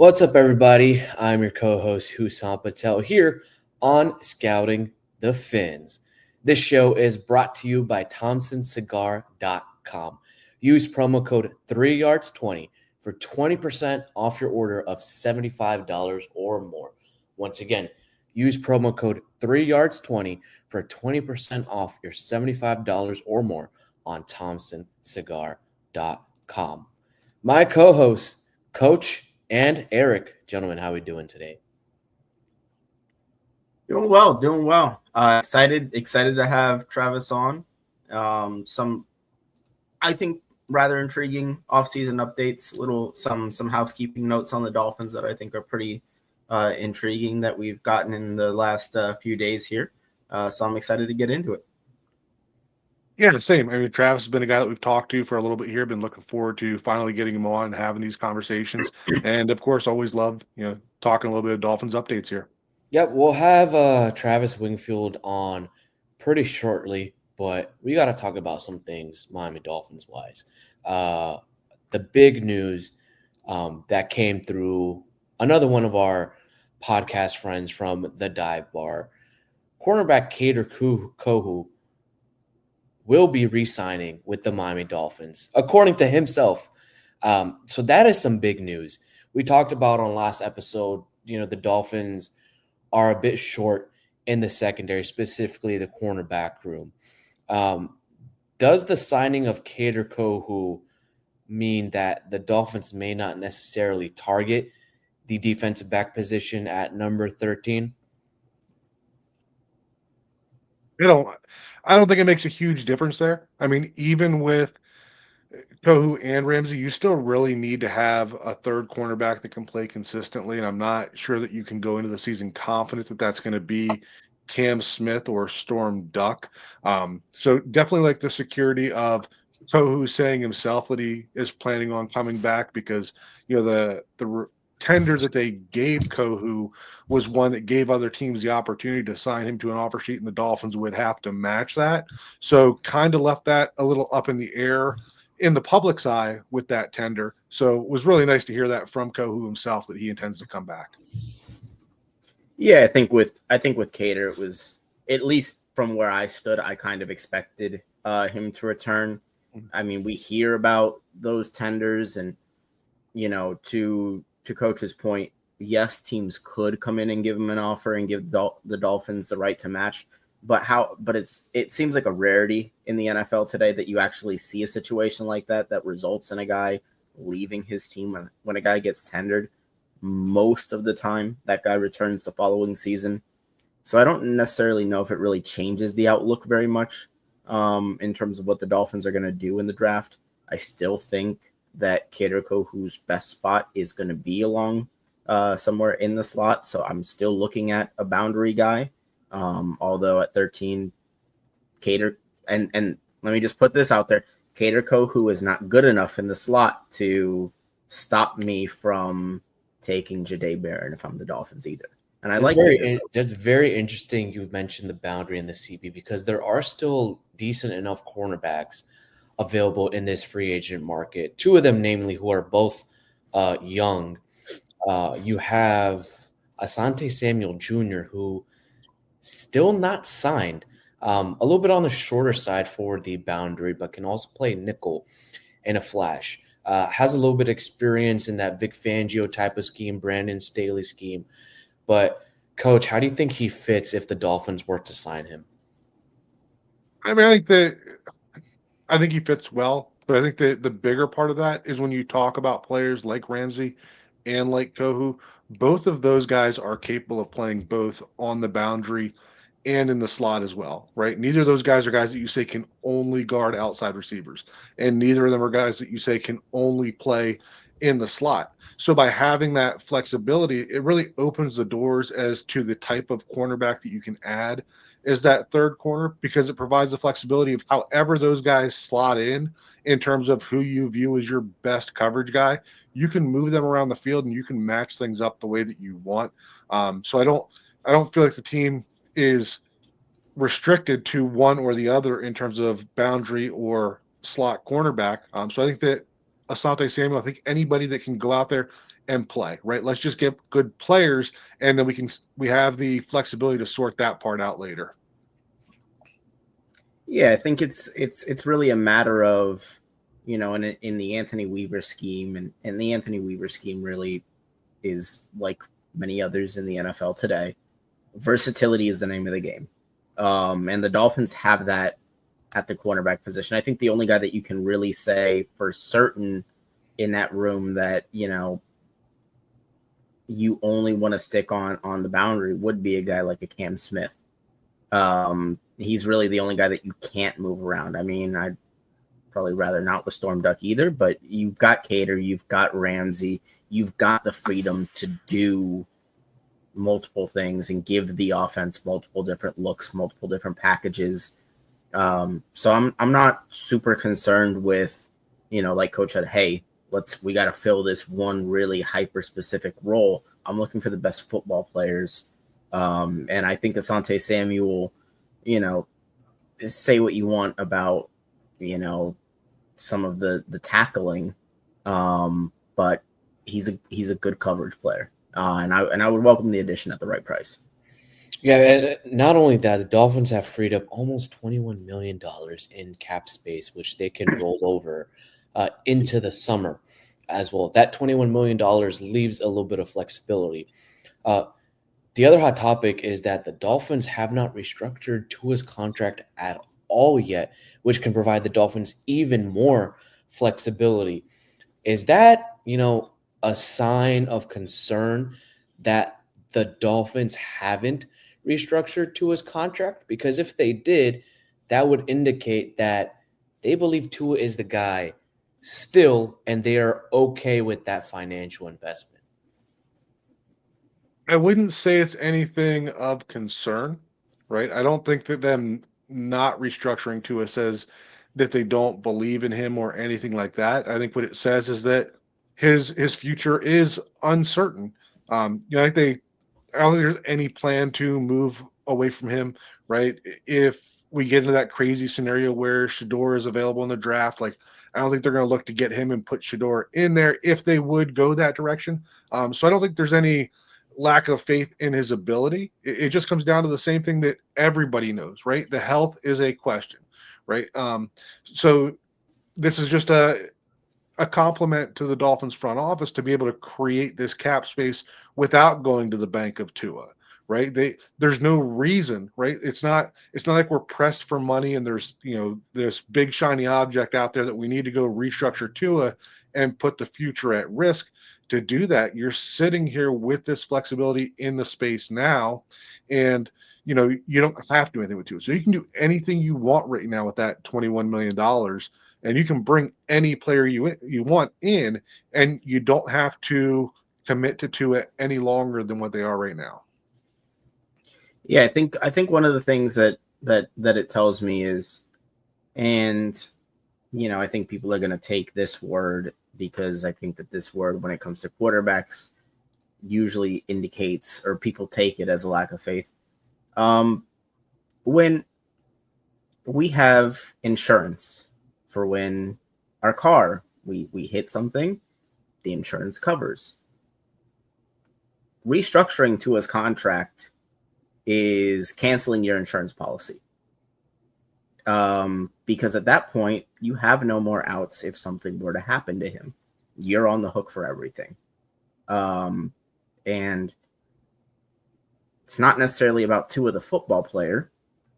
What's up, everybody? I'm your co-host Husam Patel here on Scouting the Fins. This show is brought to you by ThompsonCigar.com. Use promo code 3yards20 for 20% off your order of $75 or more. Once again, use promo code 3yards20 for 20% off your $75 or more on ThompsonCigar.com. My co-hosts, Coach and Eric. Gentlemen, how are we doing today? Doing well. Excited to have Travis on. Some, I think, rather intriguing offseason updates. Some housekeeping notes on the Dolphins that I think are pretty intriguing that we've gotten in the last few days here. So I'm excited to get into it. Yeah, the same. I mean, Travis has been a guy that we've talked to for a little bit here. Been looking forward to finally getting him on and having these conversations. And of course, always loved, talking a little bit of Dolphins updates here. Yep, we'll have Travis Wingfield on pretty shortly, but we got to talk about some things Miami Dolphins wise. The big news that came through another one of our podcast friends from the Dive Bar, cornerback Kader Kohu will be re-signing with the Miami Dolphins, according to himself. So that is some big news. We talked about on last episode, the Dolphins are a bit short in the secondary, specifically the cornerback room. Does the signing of Kader Kohu mean that the Dolphins may not necessarily target the defensive back position at number 13? I don't think it makes a huge difference there. I mean, even with Kohu and Ramsey, you still really need to have a third cornerback that can play consistently. And I'm not sure that you can go into the season confident that that's going to be Cam Smith or Storm Duck. So definitely like the security of Kohu saying himself that he is planning on coming back because, the tender that they gave Kohu was one that gave other teams the opportunity to sign him to an offer sheet, and the Dolphins would have to match that. So kind of left that a little up in the air in the public's eye with that tender. So it was really nice to hear that from Kohu himself that he intends to come back. Yeah, I think with Kader, it was, at least from where I stood, I kind of expected him to return. I mean, we hear about those tenders, and to Coach's point, yes, teams could come in and give him an offer and give the Dolphins the right to match. But it seems like a rarity in the NFL today that you actually see a situation like that results in a guy leaving his team when a guy gets tendered. Most of the time, that guy returns the following season. So I don't necessarily know if it really changes the outlook very much in terms of what the Dolphins are going to do in the draft. I still think that Kader Kohu's best spot is going to be along somewhere in the slot. So I'm still looking at a boundary guy. Although at 13, Kader, and let me just put this out there, Kader Kohu is not good enough in the slot to stop me from taking Jahdae Barron if I'm the Dolphins either. And that's very interesting you mentioned the boundary in the CB because there are still decent enough cornerbacks available in this free agent market. Two of them, namely, who are both young. You have Asante Samuel Jr., who still not signed. A little bit on the shorter side for the boundary, but can also play nickel in a flash. Has a little bit of experience in that Vic Fangio type of scheme, Brandon Staley scheme. But, Coach, how do you think he fits if the Dolphins were to sign him? I mean, I think he fits well, but I think the bigger part of that is when you talk about players like Ramsey and like Kohu, both of those guys are capable of playing both on the boundary and in the slot as well, right? Neither of those guys are guys that you say can only guard outside receivers, and neither of them are guys that you say can only play in the slot. So by having that flexibility, it really opens the doors as to the type of cornerback that you can add as that third corner, because it provides the flexibility of however those guys slot in terms of who you view as your best coverage guy. You can move them around the field and you can match things up the way that you want. So I don't feel like the team is restricted to one or the other in terms of boundary or slot cornerback. So I think that Asante Samuel, I think anybody that can go out there and play, right? Let's just get good players, and then we have the flexibility to sort that part out later. Yeah, I think it's really a matter of, in the Anthony Weaver scheme, and the Anthony Weaver scheme really is like many others in the NFL today. Versatility is the name of the game. And the Dolphins have that at the cornerback position. I think the only guy that you can really say for certain in that room that, you only want to stick on the boundary would be a guy like a Cam Smith. He's really the only guy that you can't move around. I mean, I'd probably rather not with Storm Duck either, but you've got Cater, you've got Ramsey, you've got the freedom to do multiple things and give the offense multiple different looks, multiple different packages. So I'm not super concerned with, like Coach said, hey, we got to fill this one really hyper specific role. I'm looking for the best football players. And I think Asante Samuel, say what you want about, some of the tackling. But he's a good coverage player. And I would welcome the addition at the right price. Yeah, and not only that, the Dolphins have freed up almost $21 million in cap space, which they can roll over into the summer as well. That $21 million leaves a little bit of flexibility. The other hot topic is that the Dolphins have not restructured Tua's contract at all yet, which can provide the Dolphins even more flexibility. Is that, a sign of concern that the Dolphins haven't restructured Tua's contract? Because if they did, that would indicate that they believe Tua is the guy still, and they are okay with that financial investment. I wouldn't say it's anything of concern, right? I don't think that them not restructuring Tua says that they don't believe in him or anything like that. I think what it says is that his future is uncertain. I think I don't think there's any plan to move away from him, right? If we get into that crazy scenario where Shador is available in the draft, like I don't think they're going to look to get him and put Shador in there if they would go that direction. So I don't think there's any lack of faith in his ability. It just comes down to the same thing that everybody knows, right? The health is a question, right? So this is just a compliment to the Dolphins front office to be able to create this cap space without going to the bank of Tua, right? There's no reason, right? It's not like we're pressed for money and there's, this big shiny object out there that we need to go restructure Tua and put the future at risk. To do that, you're sitting here with this flexibility in the space now, and you don't have to do anything with Tua. So you can do anything you want right now with that $21 million, and you can bring any player you want in, and you don't have to commit to Tua any longer than what they are right now. Yeah, I think one of the things that it tells me is, and I think people are going to take this word, because I think that this word, when it comes to quarterbacks, usually indicates, or people take it as a lack of faith. When we have insurance for when our car, we hit something, the insurance covers. Restructuring Tua's contract is canceling your insurance policy. Because at that point, you have no more outs if something were to happen to him. You're on the hook for everything. And it's not necessarily about Tua the football player,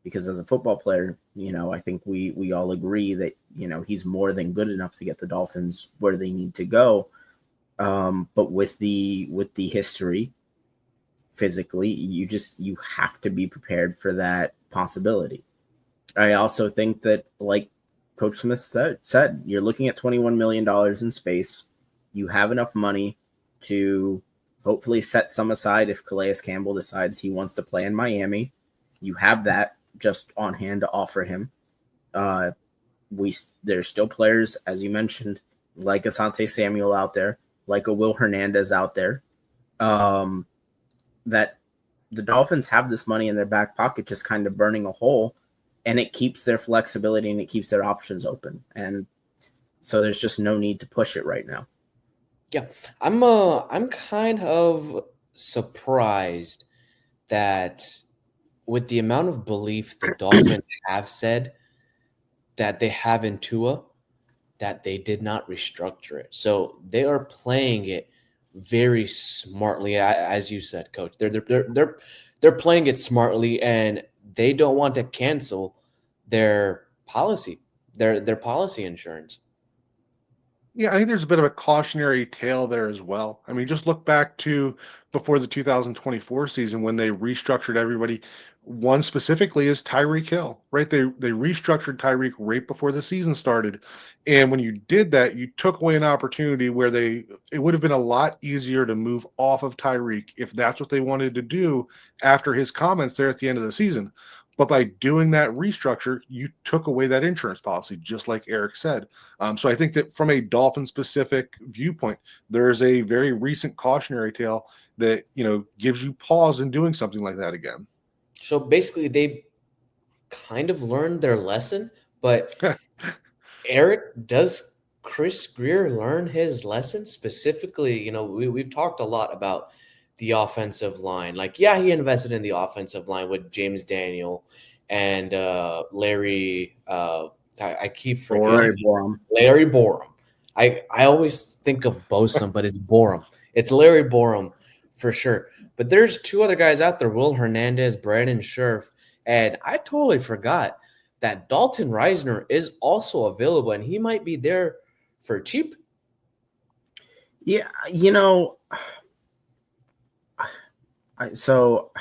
because as a football player, I think we all agree that, he's more than good enough to get the Dolphins where they need to go. But with the history, physically, you have to be prepared for that possibility. I also think that, like Coach Smith said, you're looking at $21 million in space. You have enough money to hopefully set some aside if Calais Campbell decides he wants to play in Miami. You have that just on hand to offer him. There's still players, as you mentioned, like Asante Samuel out there, like a Will Hernandez out there, that the Dolphins have this money in their back pocket just kind of burning a hole, and it keeps their flexibility and it keeps their options open. And so there's just no need to push it right now. Yeah, I'm kind of surprised that with the amount of belief the Dolphins have said that they have in Tua, that they did not restructure it. So they are playing it very smartly, as you said, Coach. They're playing it smartly, and they don't want to cancel their policy, their policy insurance. Yeah, I think there's a bit of a cautionary tale there as well. I mean, just look back to before the 2024 season when they restructured everybody. One specifically is Tyreek Hill, right? They restructured Tyreek right before the season started. And when you did that, you took away an opportunity where it would have been a lot easier to move off of Tyreek if that's what they wanted to do after his comments there at the end of the season. But by doing that restructure, you took away that insurance policy, just like Eric said. So I think that from a Dolphin specific viewpoint, there's a very recent cautionary tale that gives you pause in doing something like that again. So basically, they kind of learned their lesson, but Eric, does Chris Greer learn his lesson specifically? We've talked a lot about the offensive line. Like, yeah, he invested in the offensive line with James Daniel and Larry. I keep forgetting Larry Borum. I always think of Bosom, but it's Borum. It's Larry Borum for sure. But there's two other guys out there: Will Hernandez, Brandon Scherf, and I totally forgot that Dalton Reisner is also available, and he might be there for cheap. Yeah, so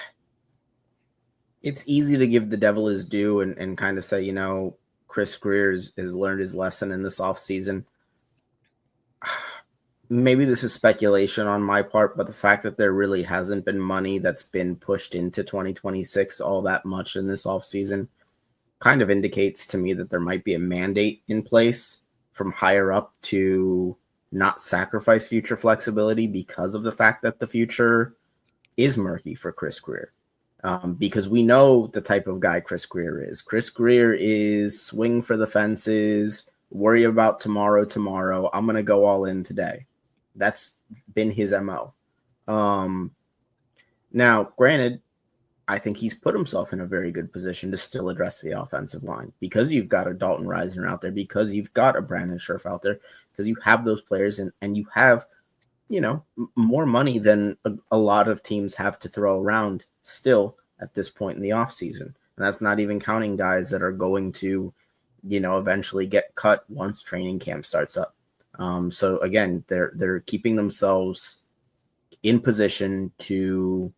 it's easy to give the devil his due and kind of say, Chris Greer has learned his lesson in this offseason. Maybe this is speculation on my part, but the fact that there really hasn't been money that's been pushed into 2026 all that much in this offseason kind of indicates to me that there might be a mandate in place from higher up to not sacrifice future flexibility because of the fact that the future is murky for Chris Greer. Because we know the type of guy Chris Greer is. Chris Greer is swing for the fences, worry about tomorrow. I'm going to go all in today. That's been his MO. Now, granted, I think he's put himself in a very good position to still address the offensive line because you've got a Dalton Reisner out there, because you've got a Brandon Scherf out there, because you have those players and you have, more money than a lot of teams have to throw around still at this point in the offseason. And that's not even counting guys that are going to, eventually get cut once training camp starts up. So again, they're keeping themselves in position to,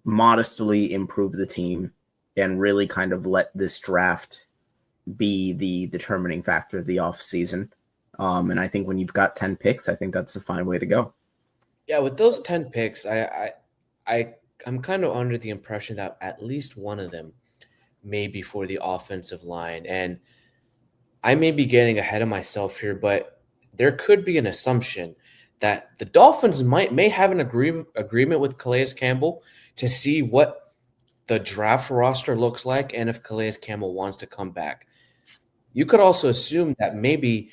modestly improve the team and really kind of let this draft be the determining factor of the offseason. And I think when you've got 10 picks, I think that's a fine way to go. Yeah, with those 10 picks, I'm kind of under the impression that at least one of them may be for the offensive line. And I may be getting ahead of myself here, but there could be an assumption that the Dolphins may have an agreement with Calais Campbell to see what the draft roster looks like and if Calais Campbell wants to come back. You could also assume that maybe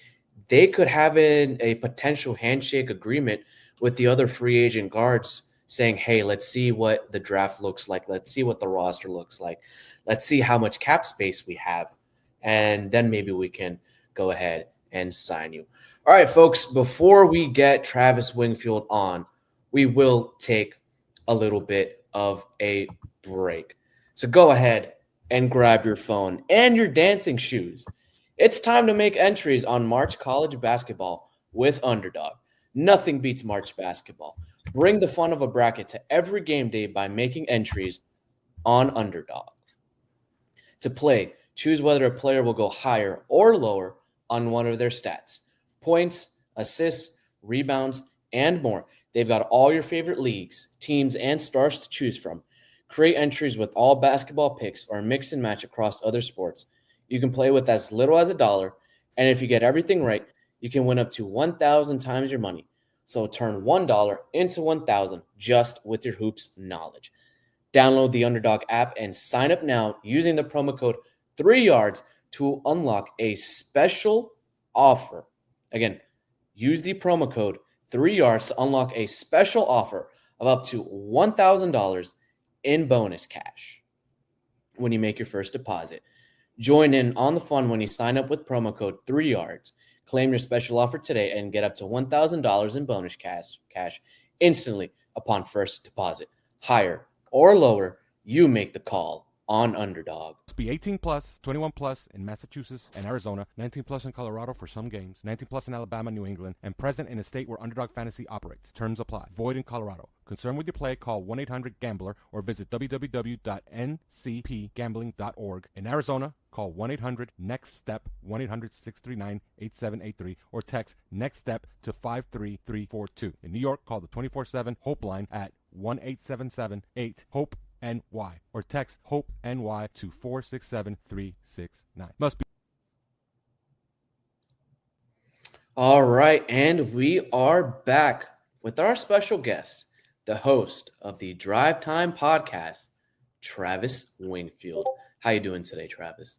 they could have a potential handshake agreement with the other free agent guards saying, hey, let's see what the draft looks like. Let's see what the roster looks like. Let's see how much cap space we have. And then maybe we can go ahead and sign you. All right, folks, before we get Travis Wingfield on, we will take a little bit of a break. So go ahead and grab your phone and your dancing shoes. It's time to make entries on March college basketball with Underdog. Nothing beats March basketball. Bring the fun of a bracket to every game day by making entries on Underdog. To play, choose whether a player will go higher or lower on one of their stats: points, assists, rebounds, and more. They've got all your favorite leagues, teams, and stars to choose from. Create entries with all basketball picks or mix and match across other sports. You can play with as little as $1, and if you get everything right, you can win up to 1,000 times your money. So turn $1 into 1,000 just with your hoops knowledge. Download the Underdog app and sign up now using the promo code 3yards to unlock a special offer. Again, Use the promo code 3yards to unlock a special offer of up to $1,000 in bonus cash when you make your first deposit. Join in on the fun when you sign up with promo code 3yards. Claim your special offer today and get up to $1,000 in bonus cash instantly upon first deposit. Higher or lower, you make the call on Underdog. Must be 18 plus, 21 plus in Massachusetts and Arizona, 19 plus in Colorado for some games, 19 plus in Alabama, New England, and present in a state where Underdog Fantasy operates. Terms apply. Void in Colorado. Concerned with your play, call 1-800-GAMBLER or visit www.ncpgambling.org. In Arizona, call 1-800-NEXT-STEP, 1-800-639-8783, or text NEXT-STEP to 53342. In New York, call the 24/7 Hope line at 1-877-8-HOPE NY or text Hope NY to 467-369. Must be. All right, and we are back with our special guest, the host of the Drive Time podcast, Travis Wingfield. How you doing today, Travis?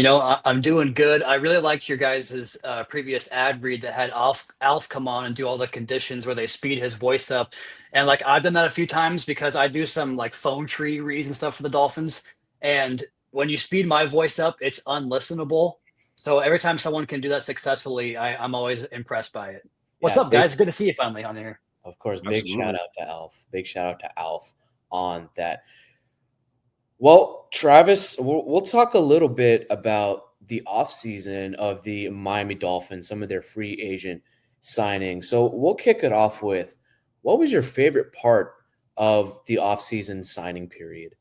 I'm doing good. I really liked your guys' previous ad read that had Alf come on and do all the conditions where they speed his voice up. And like I've done that a few times because I do some like phone tree reads and stuff for the Dolphins. And when you speed my voice up, it's unlistenable. So every time someone can do that successfully, I'm always impressed by it. What's up, guys? Good to see you finally on here. Of course, big shout out to Alf. Big shout out to Alf on that. Well, Travis, we'll talk a little bit about the offseason of the Miami Dolphins, some of their free agent signings. So we'll kick it off with, what was your favorite part of the offseason signing period?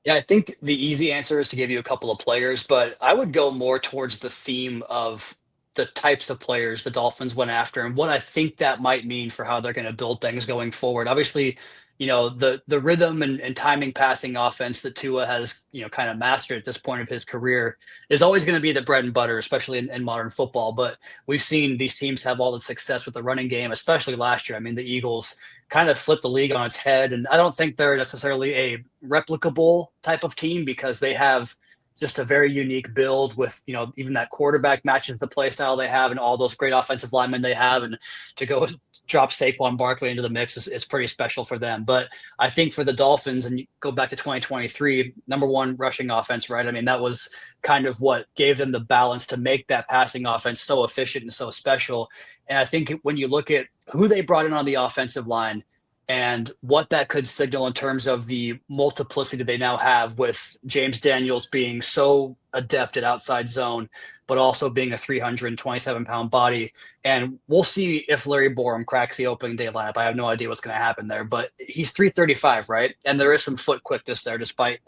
Yeah, I think the easy answer is to give you a couple of players, but I would go more towards the theme of the types of players the Dolphins went after and what I think that might mean for how they're going to build things going forward. Obviously, the rhythm and timing passing offense that Tua has, kind of mastered at this point of his career is always going to be the bread and butter, especially in modern football. But we've seen these teams have all the success with the running game, especially last year. I mean, the Eagles kind of flipped the league on its head, and I don't think they're necessarily a replicable type of team because they have just a very unique build with, even that quarterback matches the play style they have and all those great offensive linemen they have. And to go drop Saquon Barkley into the mix is pretty special for them. But I think for the Dolphins, and you go back to 2023, number one rushing offense, right? I mean, that was kind of what gave them the balance to make that passing offense so efficient and so special. And I think when you look at who they brought in on the offensive line, and what that could signal in terms of the multiplicity they now have with James Daniels being so adept at outside zone, but also being a 327-pound body. And we'll see if Larry Borum cracks the opening day lineup. I have no idea what's going to happen there, but he's 335, right? And there is some foot quickness there, despite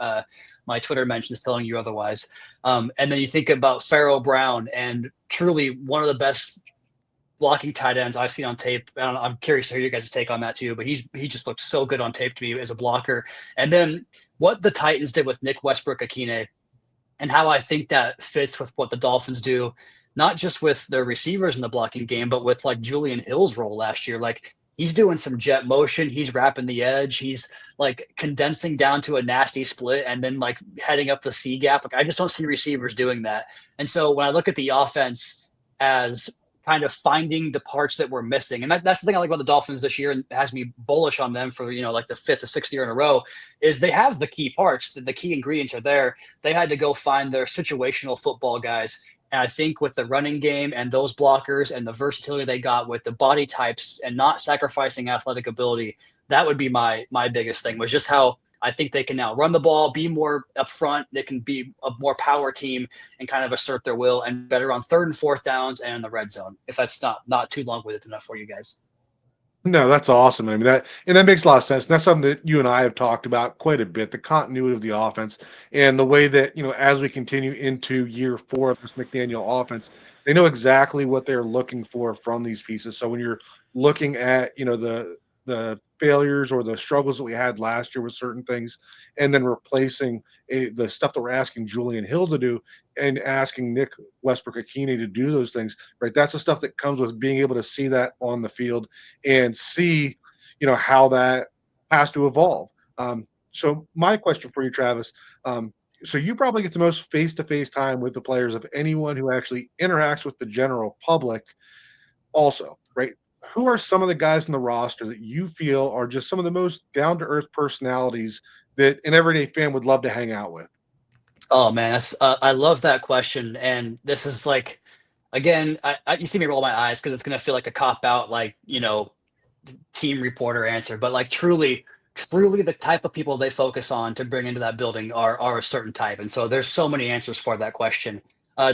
my Twitter mentions telling you otherwise. And then you think about Pharaoh Brown, and truly one of the best blocking tight ends I've seen on tape. I'm curious to hear you guys' take on that too, but he just looked so good on tape to me as a blocker. And then what the Titans did with Nick Westbrook-Akine and how I think that fits with what the Dolphins do, not just with their receivers in the blocking game, but with like Julian Hill's role last year. Like he's doing some jet motion. He's wrapping the edge. He's like condensing down to a nasty split and then like heading up the C gap. Like I just don't see receivers doing that. And so when I look at the offense as kind of finding the parts that we're missing. And that's the thing I like about the Dolphins this year and has me bullish on them for, like the fifth or sixth year in a row is they have the key parts, the key ingredients are there. They had to go find their situational football guys. And I think with the running game and those blockers and the versatility they got with the body types and not sacrificing athletic ability, that would be my biggest thing was just how I think they can now run the ball, be more upfront. They can be a more power team and kind of assert their will and better on third and fourth downs and in the red zone. If that's not too long with it enough for you guys. No, that's awesome. I mean, that makes a lot of sense. And that's something that you and I have talked about quite a bit, the continuity of the offense and the way that, as we continue into year 4 of this McDaniel offense, they know exactly what they're looking for from these pieces. So when you're looking at, the failures or the struggles that we had last year with certain things, and then replacing the stuff that we're asking Julian Hill to do and asking Nick Westbrook-Akine to do those things, right? That's the stuff that comes with being able to see that on the field and see, how that has to evolve. So my question for you, Travis, so you probably get the most face-to-face time with the players of anyone who actually interacts with the general public also, right? Who are some of the guys in the roster that you feel are just some of the most down-to-earth personalities that an everyday fan would love to hang out with? Oh man, that's I love that question, and this is like, again, you see me roll my eyes because it's gonna feel like a cop out, like team reporter answer, but like truly the type of people they focus on to bring into that building are a certain type. And so there's so many answers for that question.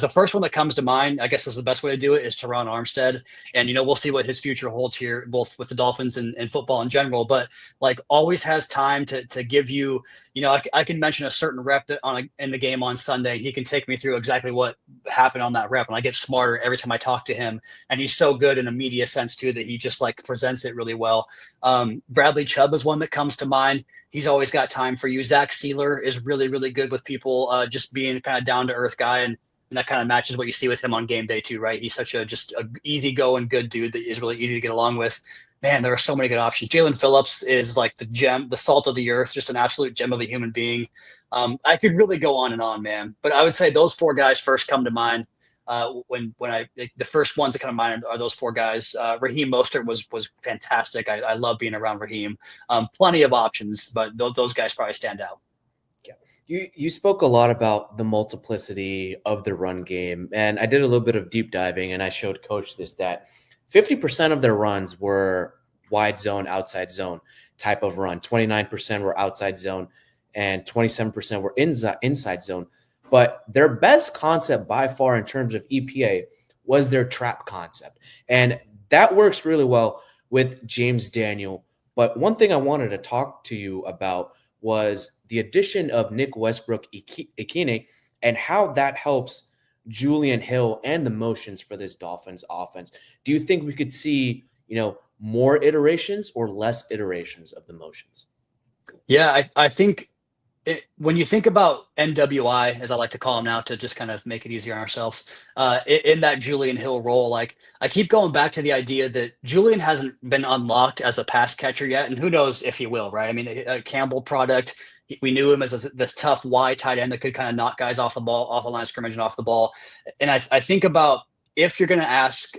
The first one that comes to mind, I guess is the best way to do it, is Teron Armstead. And we'll see what his future holds here, both with the Dolphins and football in general. But like always has time to give you, I can mention a certain rep that in the game on Sunday. He can take me through exactly what happened on that rep, and I get smarter every time I talk to him. And he's so good in a media sense too that he just like presents it really well. Bradley Chubb is one that comes to mind. He's always got time for you. Zach Sealer is really, really good with people, just being kind of down to earth guy. And that kind of matches what you see with him on game day too, right? He's such a just a easygoing, good dude that is really easy to get along with. Man, there are so many good options. Jalen Phillips is like the gem, the salt of the earth, just an absolute gem of a human being. I could really go on, man. But I would say those four guys first come to mind. The first ones that come to mind are those four guys. Raheem Mostert was fantastic. I love being around Raheem. Plenty of options, but those guys probably stand out. You spoke a lot about the multiplicity of the run game, and I did a little bit of deep diving, and I showed Coach this, that 50% of their runs were wide zone, outside zone type of run. 29% were outside zone, and 27% were inside zone. But their best concept by far in terms of EPA was their trap concept, and that works really well with James Daniel. But one thing I wanted to talk to you about was the addition of Nick Westbrook-Ikhine and how that helps Julian Hill and the motions for this Dolphins offense. Do you think we could see, more iterations or less iterations of the motions? Yeah, I think when you think about NWI, as I like to call him now, to just kind of make it easier on ourselves, in that Julian Hill role, like I keep going back to the idea that Julian hasn't been unlocked as a pass catcher yet, and who knows if he will, right? I mean, a Campbell product. We knew him as this tough wide tight end that could kind of knock guys off the ball, off the line of scrimmage and off the ball. And I think about, if you're going to ask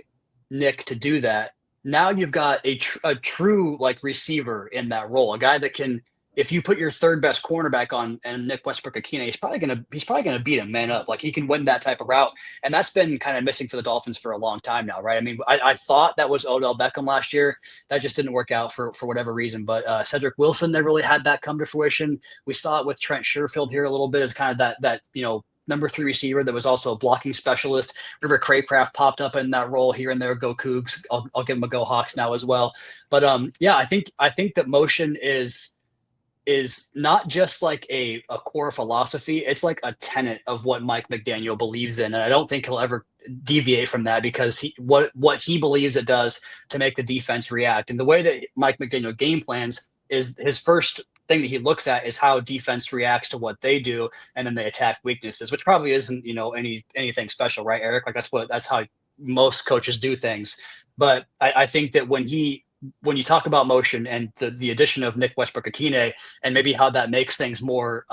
Nick to do that, now you've got a true like receiver in that role, a guy that can, if you put your third best cornerback on and Nick Westbrook-Ikhine, he's probably gonna beat him man up. Like he can win that type of route, and that's been kind of missing for the Dolphins for a long time now, right? I mean, I thought that was Odell Beckham last year. That just didn't work out for whatever reason. But Cedric Wilson never really had that come to fruition. We saw it with Trent Sherfield here a little bit as kind of that number 3 receiver that was also a blocking specialist. Remember Craycraft popped up in that role here and there. Go Cougs. I'll give him a go Hawks now as well. But yeah, I think that motion is not just like a core philosophy. It's like a tenet of what Mike McDaniel believes in. And I don't think he'll ever deviate from that, because what he believes it does to make the defense react. And the way that Mike McDaniel game plans is, his first thing that he looks at is how defense reacts to what they do. And then they attack weaknesses, which probably isn't, anything special, right, Eric? Like that's how most coaches do things. But I think that when you talk about motion and the addition of Nick Westbrook-Ikhine, and maybe how that makes things more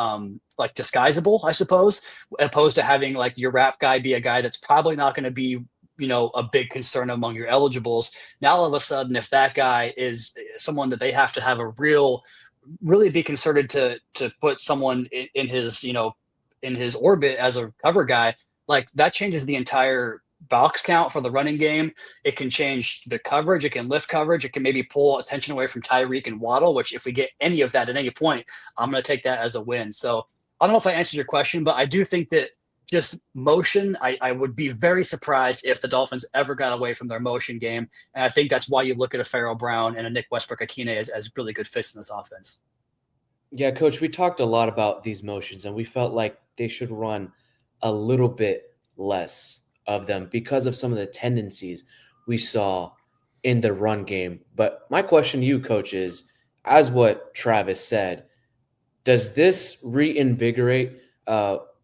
like disguisable, I suppose, opposed to having like your rap guy be a guy that's probably not going to be, a big concern among your eligibles. Now, all of a sudden, if that guy is someone that they have to have really be concerted to put someone in his, in his orbit as a cover guy, like that changes the entire box count for the running game. It can change the coverage. It can lift coverage. It can maybe pull attention away from Tyreek and Waddle, which if we get any of that at any point, I'm going to take that as a win. So I don't know if I answered your question, but I do think that just motion, I would be very surprised if the Dolphins ever got away from their motion game. And I think that's why you look at a Pharaoh Brown and a Nick Westbrook-Ikhine as really good fits in this offense. Yeah, Coach, we talked a lot about these motions, and we felt like they should run a little bit less of them because of some of the tendencies we saw in the run game. But my question to you, Coach, is, as what Travis said, does this reinvigorate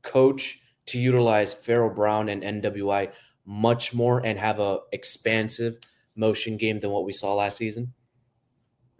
Coach to utilize Pharaoh Brown and NWI much more and have a expansive motion game than what we saw last season?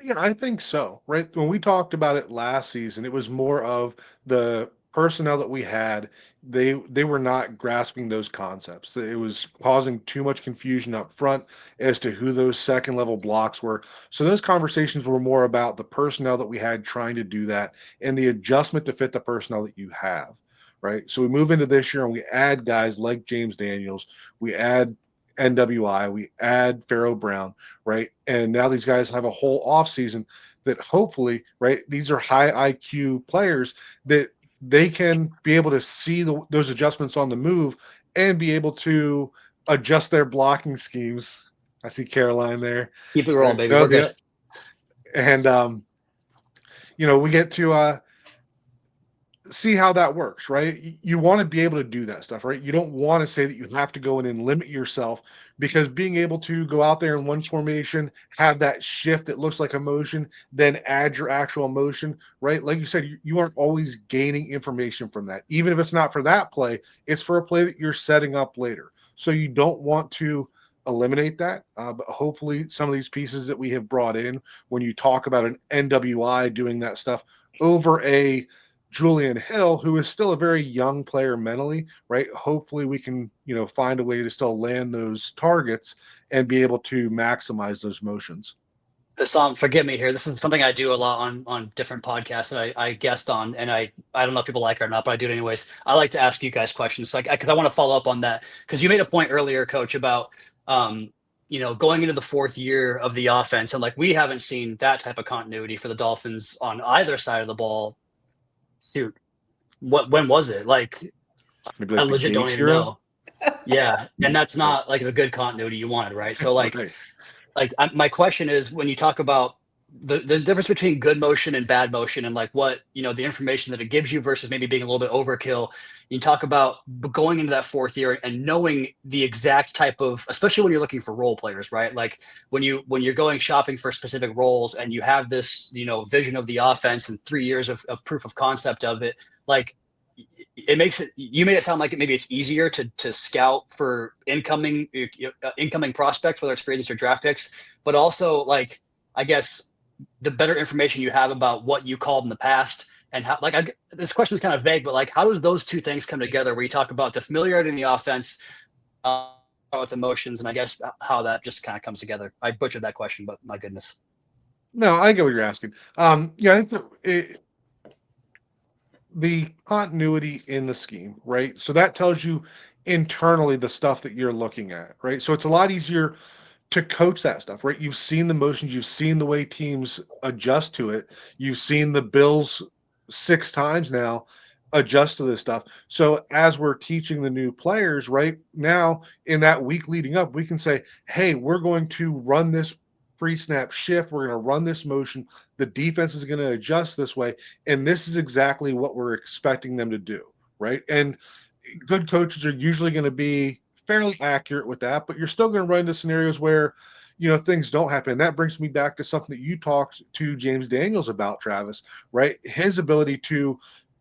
Yeah, I think so. Right. When we talked about it last season, it was more of the personnel that we had, they were not grasping those concepts. It was causing too much confusion up front as to who those second level blocks were. So those conversations were more about the personnel that we had trying to do that and the adjustment to fit the personnel that you have. Right. So we move into this year and we add guys like James Daniels, we add NWI, we add Pharaoh Brown, right? And now these guys have a whole offseason that hopefully, right, these are high IQ players that they can be able to see those adjustments on the move and be able to adjust their blocking schemes. I see Caroline there. Keep it rolling, baby. No, We're good. And we get to see how that works, right? You want to be able to do that stuff, right? You don't want to say that you have to go in and limit yourself, because being able to go out there in one formation, have that shift that looks like a motion, then add your actual motion, right? Like you said, you aren't always gaining information from that. Even if it's not for that play, it's for a play that you're setting up later. So you don't want to eliminate that. But hopefully some of these pieces that we have brought in, when you talk about an NWI doing that stuff over a Julian Hill, who is still a very young player mentally, right? Hopefully we can, find a way to still land those targets and be able to maximize those motions. Hassan, forgive me here. This is something I do a lot on different podcasts that I guest on, and I don't know if people like it or not, but I do it anyways. I like to ask you guys questions, so because I want to follow up on that, because you made a point earlier, Coach, about going into the fourth year of the offense, and like we haven't seen that type of continuity for the Dolphins on either side of the ball. Shoot, when was it? Like Maybe I like the legit don't Gase even era? know. Yeah, and that's not like the good continuity you wanted, right? So Right. my question is, when you talk about the difference between good motion and bad motion, and like what the information that it gives you versus maybe being a little bit overkill, you talk about going into that fourth year and knowing the exact type of, especially when you're looking for role players, right? Like when you're going shopping for specific roles and you have this vision of the offense and 3 years of proof of concept of it, like you made it sound like maybe it's easier to scout for incoming prospects, whether it's free agents or draft picks, but also, like, I guess the better information you have about what you called in the past, and how, like, this question is kind of vague, but like, how does those two things come together where you talk about the familiarity in the offense with emotions, and I guess how that just kind of comes together? I butchered that question, but my goodness. No, I get what you're asking. I think the continuity in the scheme, right? So that tells you internally the stuff that you're looking at, right? So it's a lot easier to coach that stuff, right? You've seen the motions, you've seen the way teams adjust to it. You've seen the Bills 6 times now adjust to this stuff. So as we're teaching the new players, right now in that week leading up, we can say, hey, we're going to run this pre-snap shift. We're going to run this motion. The defense is going to adjust this way. And this is exactly what we're expecting them to do, right? And good coaches are usually going to be fairly accurate with that, but you're still going to run into scenarios where, things don't happen. And that brings me back to something that you talked to James Daniels about, Travis, right? His ability to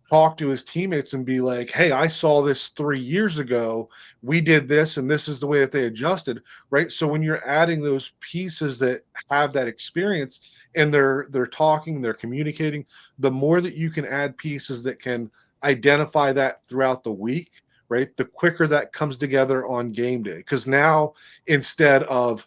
talk to his teammates and be like, hey, I saw this 3 years ago. We did this, and this is the way that they adjusted, right? So when you're adding those pieces that have that experience and they're talking, they're communicating, the more that you can add pieces that can identify that throughout the week, right? The quicker that comes together on game day. Because now, instead of,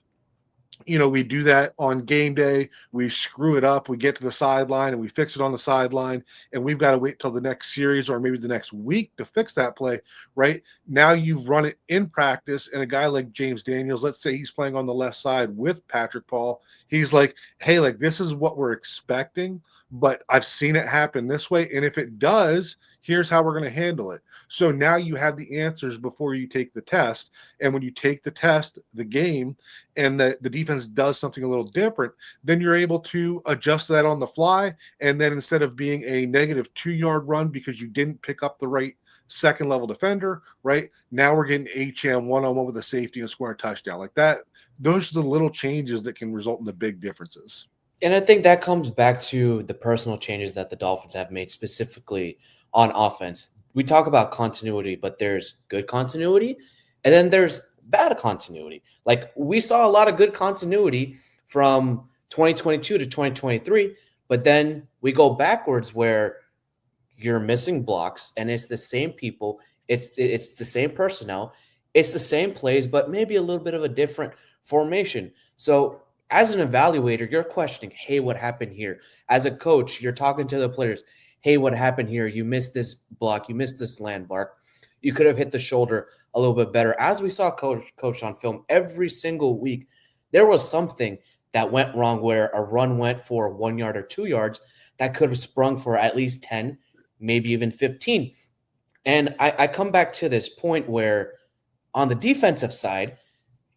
we do that on game day, we screw it up, we get to the sideline and we fix it on the sideline, and we've got to wait till the next series or maybe the next week to fix that play, right? Now you've run it in practice, and a guy like James Daniels, let's say he's playing on the left side with Patrick Paul, he's like, hey, like, this is what we're expecting, but I've seen it happen this way, and if it does, here's how we're going to handle it. So now you have the answers before you take the test. And when you take the test, the game, and the defense does something a little different, then you're able to adjust that on the fly. And then instead of being a negative 2-yard run because you didn't pick up the right second level defender, right? Now we're getting HM one-on-one with a safety and scoring a touchdown. Like that, those are the little changes that can result in the big differences. And I think that comes back to the personal changes that the Dolphins have made specifically on offense. We talk about continuity, but there's good continuity and then there's bad continuity. Like, we saw a lot of good continuity from 2022 to 2023, but then we go backwards where you're missing blocks, and it's the same people, it's the same personnel, it's the same plays, but maybe a little bit of a different formation. So as an evaluator, you're questioning, hey, what happened here? As a coach, you're talking to the players, hey, what happened here? You missed this block, you missed this landmark. You could have hit the shoulder a little bit better. As we saw coach on film every single week, there was something that went wrong where a run went for 1 yard or 2 yards that could have sprung for at least 10, maybe even 15. And I come back to this point where on the defensive side,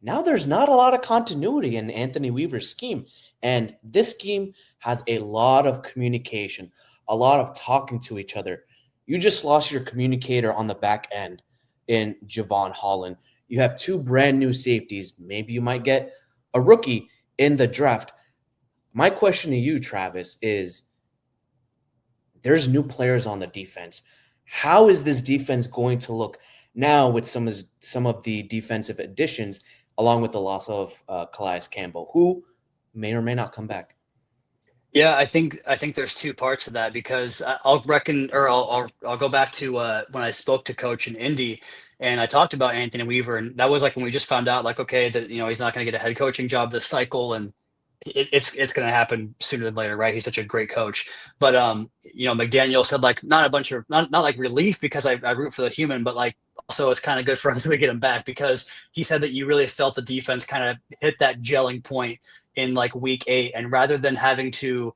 now there's not a lot of continuity in Anthony Weaver's scheme. And this scheme has a lot of communication, a lot of talking to each other. You just lost your communicator on the back end in Javon Holland. You have 2 brand new safeties. Maybe you might get a rookie in the draft. My question to you, Travis, is there's new players on the defense. How is this defense going to look now with some of the defensive additions, along with the loss of Calais Campbell, who may or may not come back? Yeah, I think there's 2 parts of that, because I'll go back to when I spoke to Coach in Indy, and I talked about Anthony Weaver, and that was like when we just found out, like, okay, that he's not going to get a head coaching job this cycle, and it's going to happen sooner than later, right? He's such a great coach. But McDaniel said, like, not like relief, because I root for the human, but like also it's kind of good for us to get him back, because he said that you really felt the defense kind of hit that gelling point in like week 8, and rather than having to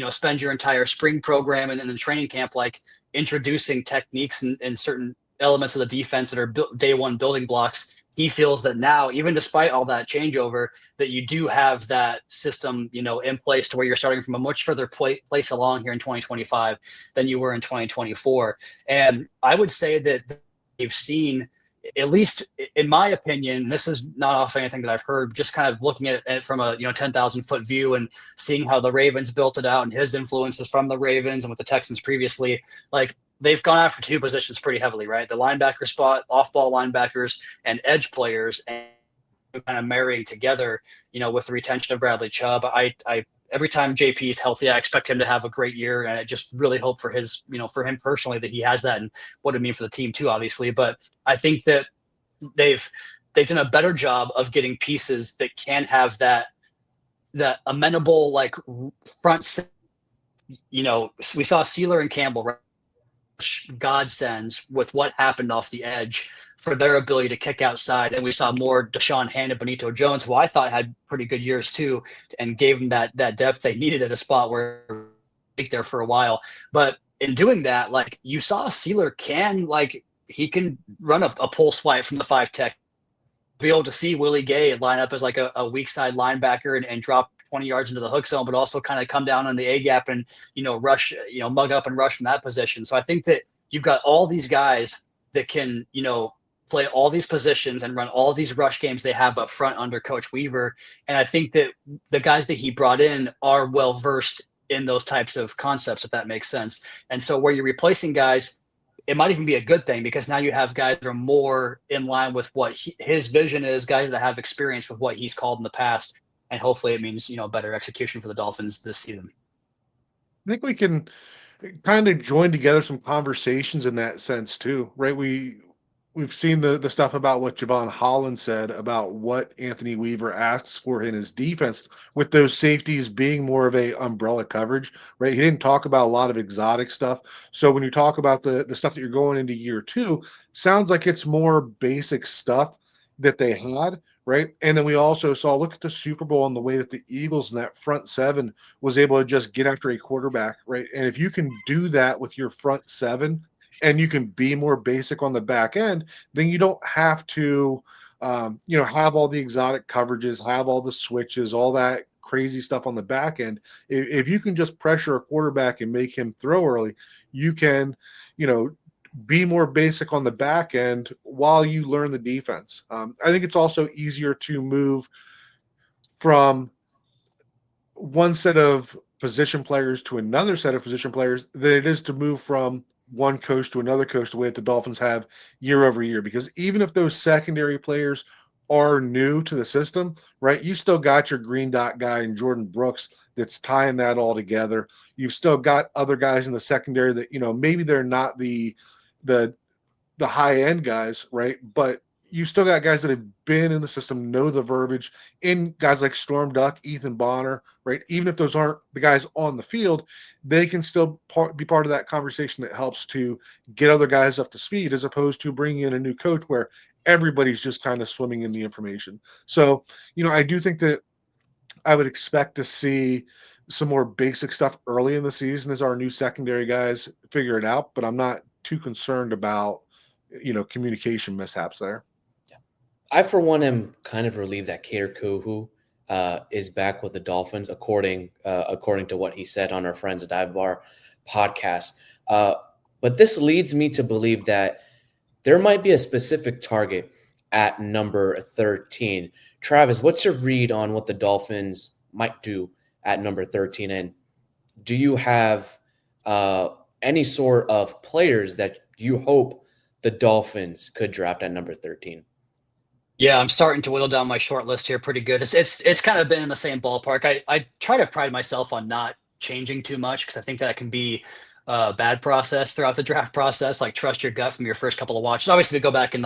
spend your entire spring program and then the training camp like introducing techniques and certain elements of the defense that are day one building blocks, he feels that now, even despite all that changeover, that you do have that system in place to where you're starting from a much further place along here in 2025 than you were in 2024. And I would say that they've seen, at least in my opinion, this is not off anything that I've heard, just kind of looking at it from a 10,000 foot view and seeing how the Ravens built it out and his influences from the Ravens and with the Texans previously, like they've gone after 2 positions pretty heavily, right? The linebacker spot, off-ball linebackers, and edge players, and kind of marrying together, with the retention of Bradley Chubb. I every time JP is healthy, I expect him to have a great year, and I just really hope for his, for him personally, that he has that, and what it mean for the team too, obviously. But I think that they've done a better job of getting pieces that can have that amenable like front. We saw Sealer and Campbell, right? Godsends with what happened off the edge for their ability to kick outside. And we saw more Deshaun Hand and Benito Jones, who I thought had pretty good years too, and gave them that depth they needed at a spot where there for a while. But in doing that, like you saw Sealer he can run a pull swipe from the 5 tech, be able to see Willie Gay line up as like a weak side linebacker and drop 20 yards into the hook zone, but also kind of come down on the A gap and, rush, mug up and rush from that position. So I think that you've got all these guys that can, play all these positions and run all these rush games they have up front under Coach Weaver. And I think that the guys that he brought in are well-versed in those types of concepts, if that makes sense. And so where you're replacing guys, it might even be a good thing, because now you have guys that are more in line with what his vision is, guys that have experience with what he's called in the past. And hopefully it means, better execution for the Dolphins this season. I think we can kind of join together some conversations in that sense too, right? We've seen the stuff about what Javon Holland said about what Anthony Weaver asks for in his defense, with those safeties being more of a umbrella coverage, right? He didn't talk about a lot of exotic stuff. So when you talk about the stuff that you're going into year 2, sounds like it's more basic stuff that they had, right? And then we also saw, look at the Super Bowl and the way that the Eagles in that front 7 was able to just get after a quarterback, right? And if you can do that with your front 7 and you can be more basic on the back end, then you don't have to, have all the exotic coverages, have all the switches, all that crazy stuff on the back end. If you can just pressure a quarterback and make him throw early, you can, be more basic on the back end while you learn the defense. I think it's also easier to move from one set of position players to another set of position players than it is to move from one coach to another coach, the way that the Dolphins have year over year. Because even if those secondary players are new to the system, right? You still got your green dot guy and Jordan Brooks that's tying that all together. You've still got other guys in the secondary that, maybe they're not the high end guys, right? But you still got guys that have been in the system, know the verbiage, in guys like Storm Duck, Ethan Bonner, right? Even if those aren't the guys on the field, they can still be part of that conversation that helps to get other guys up to speed, as opposed to bringing in a new coach where everybody's just kind of swimming in the information. So, I do think that I would expect to see some more basic stuff early in the season as our new secondary guys figure it out, but I'm not too concerned about communication mishaps there. I, for one, am kind of relieved that Kader Kohu is back with the Dolphins, according to what he said on our Friends at Dive Bar podcast. But this leads me to believe that there might be a specific target at number 13. Travis, what's your read on what the Dolphins might do at number 13? And do you have any sort of players that you hope the Dolphins could draft at number 13? Yeah, I'm starting to whittle down my short list here pretty good. It's kind of been in the same ballpark. I try to pride myself on not changing too much because I think that can be a bad process throughout the draft process. Like, trust your gut from your first couple of watches. Obviously, we go back and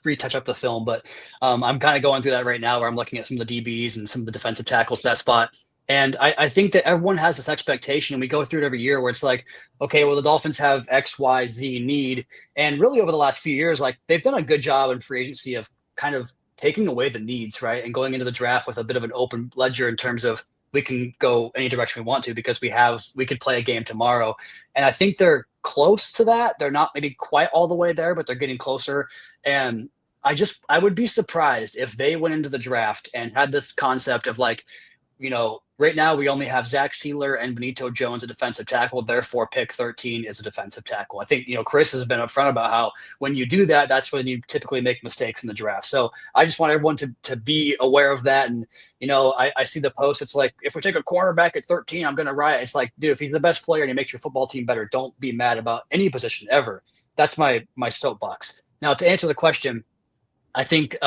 retouch up the film, but I'm kind of going through that right now where I'm looking at some of the DBs and some of the defensive tackles in that spot. And I think that everyone has this expectation, and we go through it every year where it's like, okay, well, the Dolphins have X, Y, Z need. And really over the last few years, like, they've done a good job in free agency of kind of taking away the needs, right? And going into the draft with a bit of an open ledger in terms of we can go any direction we want to because we could play a game tomorrow. And I think they're close to that. They're not maybe quite all the way there, but they're getting closer. And I would be surprised if they went into the draft and had this concept of like, right now we only have Zach Sealer and Benito Jones, a defensive tackle. Therefore, pick 13 is a defensive tackle. I think, Chris has been upfront about how when you do that, that's when you typically make mistakes in the draft. So I just want everyone to be aware of that. And, I see the post. It's like, if we take a cornerback at 13, I'm going to riot. It's like, dude, if he's the best player and he makes your football team better, don't be mad about any position ever. That's my soapbox. Now, to answer the question, I think,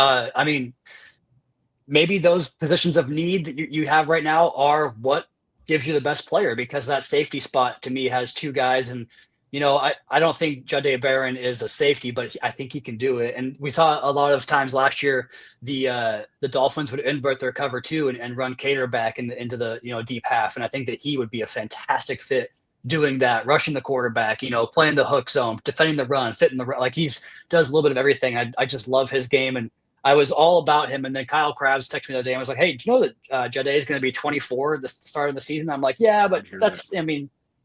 maybe those positions of need that you have right now are what gives you the best player, because that safety spot to me has two guys. And, I don't think Jahdae Barron is a safety, but I think he can do it. And we saw a lot of times last year, the Dolphins would invert their cover too and run Kader back into the deep half. And I think that he would be a fantastic fit doing that, rushing the quarterback, playing the hook zone, defending the run, fitting the run. Like, does a little bit of everything. I just love his game. And I was all about him. And then Kyle Krabs texted me the other day and was like, hey, do you know that Jahdae is going to be 24 at the start of the season? I'm like, yeah, but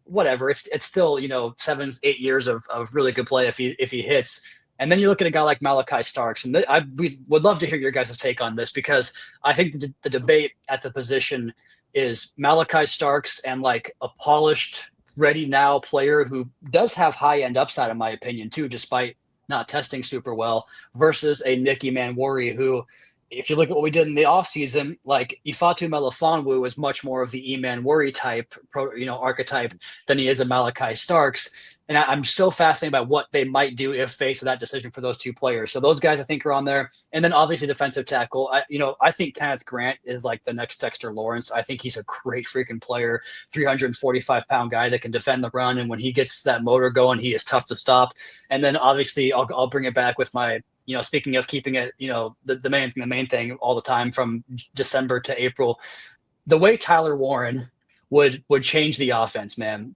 whatever. It's still, 7-8 years of really good play if he hits. And then you look at a guy like Malachi Starks. And we would love to hear your guys' take on this, because I think the debate at the position is Malachi Starks and like a polished, ready now player who does have high end upside, in my opinion, too, despite not testing super well, versus a Nicky Manwari who, if you look at what we did in the offseason, like Ifeatu Melifonwu is much more of the Manwari type, archetype than he is a Malachi Starks. And I'm so fascinated by what they might do if faced with that decision for those two players. So those guys I think are on there. And then obviously defensive tackle. I think Kenneth Grant is like the next Dexter Lawrence. I think he's a great freaking player, 345-pound guy that can defend the run. And when he gets that motor going, he is tough to stop. And then obviously I'll bring it back with my, speaking of keeping it, the main thing all the time from December to April, the way Tyler Warren would change the offense, man.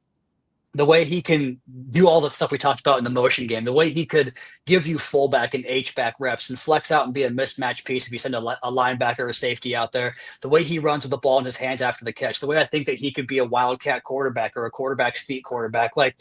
The way he can do all the stuff we talked about in the motion game, the way he could give you fullback and H-back reps and flex out and be a mismatch piece if you send a linebacker or a safety out there, the way he runs with the ball in his hands after the catch, the way I think that he could be a wildcat quarterback or a quarterback speed quarterback. Like,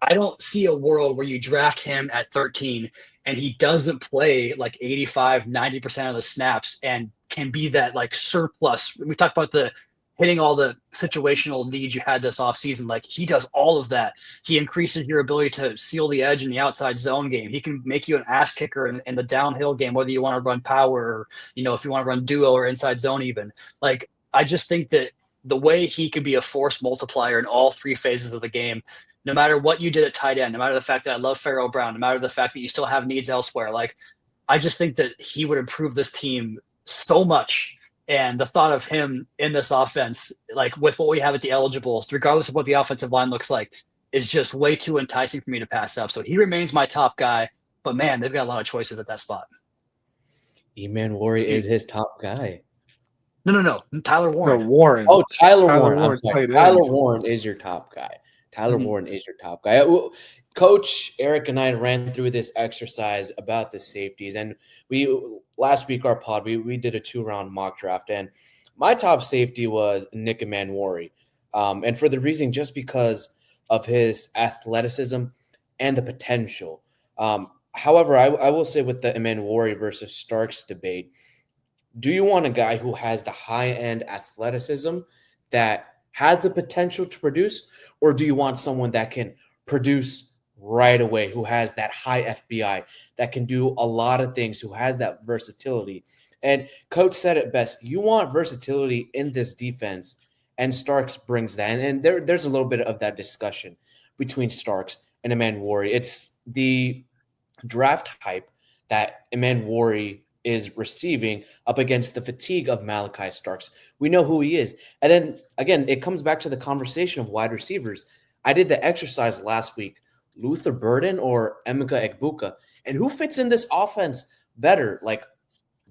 I don't see a world where you draft him at 13 and he doesn't play like 85, 90% of the snaps and can be that like surplus. We talked about the hitting all the situational needs you had this offseason. Like, he does all of that. He increases your ability to seal the edge in the outside zone game. He can make you an ass kicker in the downhill game, whether you want to run power or, if you want to run duo or inside zone even. Like, I just think that the way he could be a force multiplier in all three phases of the game, no matter what you did at tight end, no matter the fact that I love Pharaoh Brown, no matter the fact that you still have needs elsewhere, like, I just think that he would improve this team so much. And the thought of him in this offense, like with what we have at the eligibles, regardless of what the offensive line looks like, is just way too enticing for me to pass up. So he remains my top guy. But man, they've got a lot of choices at that spot. Emmanwori is his top guy. No. Tyler Warren. No, Warren. Oh, Tyler Warren. I'm Warren, sorry. tight Tyler end. Warren is your top guy. Tyler Mhm. Warren is your top guy. Coach Eric and I ran through this exercise about the safeties, and last week our pod we did a 2-round mock draft, and my top safety was Nick Emmanwori, and for the reason just because of his athleticism and the potential. However, I will say with the Emmanwori versus Starks debate, do you want a guy who has the high-end athleticism that has the potential to produce, or do you want someone that can produce right away, who has that high FBI, that can do a lot of things, who has that versatility? And Coach said it best. You want versatility in this defense, and Starks brings that. And there's a little bit of that discussion between Starks and Emmanwori. It's the draft hype that Emmanwori is receiving up against the fatigue of Malachi Starks. We know who he is. And then, again, it comes back to the conversation of wide receivers. I did the exercise last week, Luther Burden or Emeka Egbuka. And who fits in this offense better? Like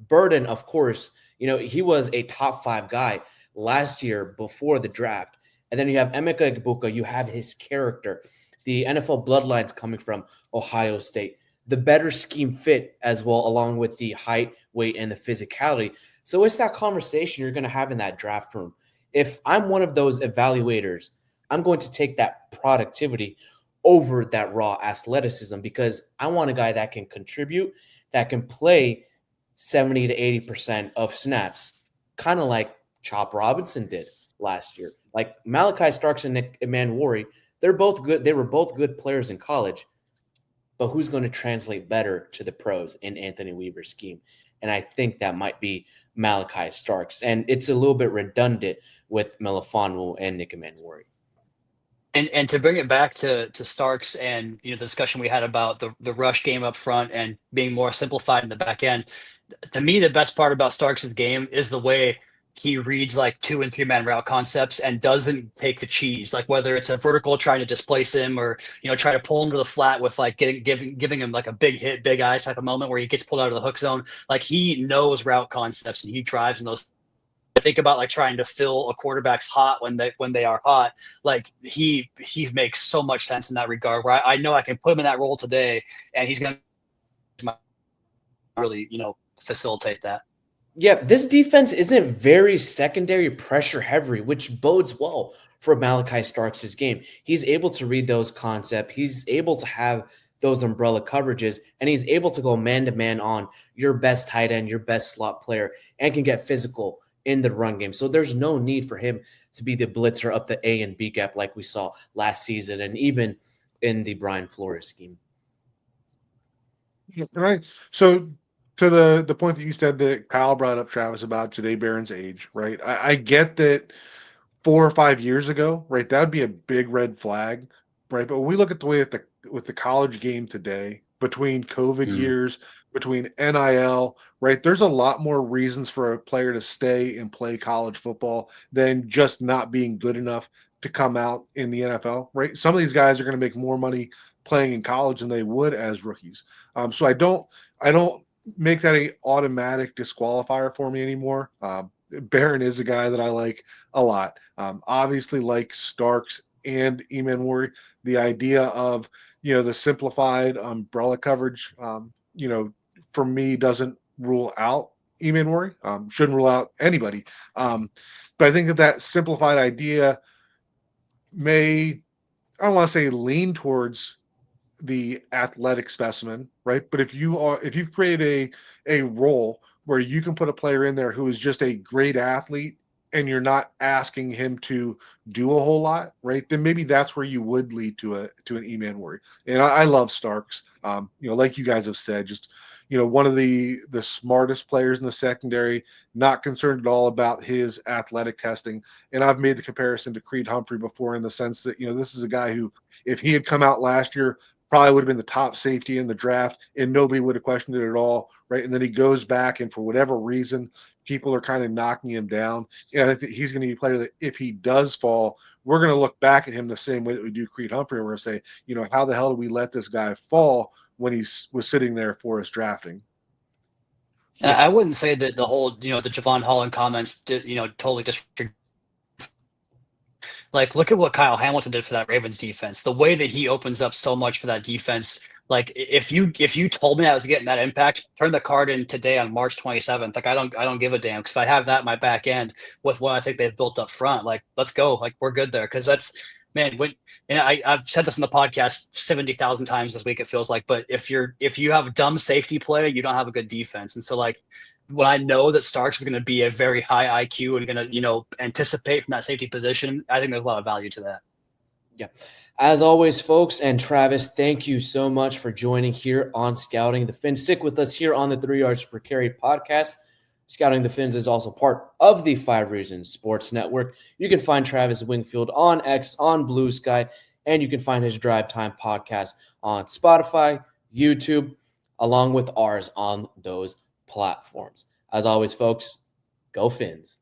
Burden, of course, he was a top 5 guy last year before the draft. And then you have Emeka Egbuka, you have his character, the NFL bloodlines coming from Ohio State, the better scheme fit as well, along with the height, weight, and the physicality. So it's that conversation you're going to have in that draft room. If I'm one of those evaluators, I'm going to take that productivity over that raw athleticism because I want a guy that can contribute, that can play 70 to 80% of snaps, kind of like Chop Robinson did last year. Like Malachi Starks and Nick Emmanwori, they're both good. They were both good players in college. But who's going to translate better to the pros in Anthony Weaver's scheme? And I think that might be Malachi Starks. And it's a little bit redundant with Melifonwu and Nick Emmanwori. And to bring it back to Starks and the discussion we had about the rush game up front and being more simplified in the back end, to me the best part about Starks' game is the way he reads like 2 and 3 man route concepts and doesn't take the cheese, like whether it's a vertical trying to displace him or try to pull him to the flat with like giving him like a big hit, big eyes type of moment where he gets pulled out of the hook zone. Like he knows route concepts and he drives in those. Think about like trying to fill a quarterback's hot when they are hot. Like he makes so much sense in that regard. Where I know I can put him in that role today, and he's going to really facilitate that. Yeah, this defense isn't very secondary pressure heavy, which bodes well for Malachi Starks' game. He's able to read those concepts. He's able to have those umbrella coverages, and he's able to go man-to-man on your best tight end, your best slot player, and can get physical in the run game. So there's no need for him to be the blitzer up the A and B gap like we saw last season and even in the Brian Flores scheme. Right. So to the point that you said that Kyle brought up, Travis, about Jahdae Barron's age, right? I get that 4 or 5 years ago, right, that would be a big red flag, right? But when we look at the way that with the college game today, between COVID years, between NIL, right, there's a lot more reasons for a player to stay and play college football than just not being good enough to come out in the NFL, right? Some of these guys are going to make more money playing in college than they would as rookies. So I don't make that a automatic disqualifier for me anymore. Barron is a guy that I like a lot. Obviously, like Starks and Emmanwori, the idea of the simplified umbrella coverage, for me doesn't rule out Emmanwori. Shouldn't rule out anybody. But I think that simplified idea may, I don't want to say lean towards the athletic specimen, right? But if you've created a role where you can put a player in there who is just a great athlete and you're not asking him to do a whole lot, right? Then maybe that's where you would lead to an Emmanwori. And I love Starks. Like you guys have said, just one of the smartest players in the secondary, not concerned at all about his athletic testing. And I've made the comparison to Creed Humphrey before in the sense that this is a guy who, if he had come out last year probably would have been the top safety in the draft, and nobody would have questioned it at all, right? And then he goes back, and for whatever reason, people are kind of knocking him down. And I think he's going to be a player that if he does fall, we're going to look back at him the same way that we do Creed Humphrey, and we're going to say, how the hell did we let this guy fall when he was sitting there for us drafting? Yeah. I wouldn't say that the whole, the Javon Holland comments, totally disregard. Like, look at what Kyle Hamilton did for that Ravens defense. The way that he opens up so much for that defense. Like, if you told me I was getting that impact, turn the card in today on March 27th. Like, I don't give a damn, because if I have that in my back end with what I think they've built up front, like, let's go. Like, we're good there. Because that's, man, I've said this in the podcast 70,000 times this week, it feels like. But if you have a dumb safety play, you don't have a good defense. And so, like, when I know that Starks is going to be a very high IQ and going to, anticipate from that safety position, I think there's a lot of value to that. Yeah. As always, folks, and Travis, thank you so much for joining here on Scouting the Fins. Stick with us here on the 3 Yards Per Carry podcast. Scouting the Fins is also part of the 5 Reasons Sports Network. You can find Travis Wingfield on X, on Blue Sky, and you can find his Drive Time podcast on Spotify, YouTube, along with ours on those platforms. As always, folks, go Fins.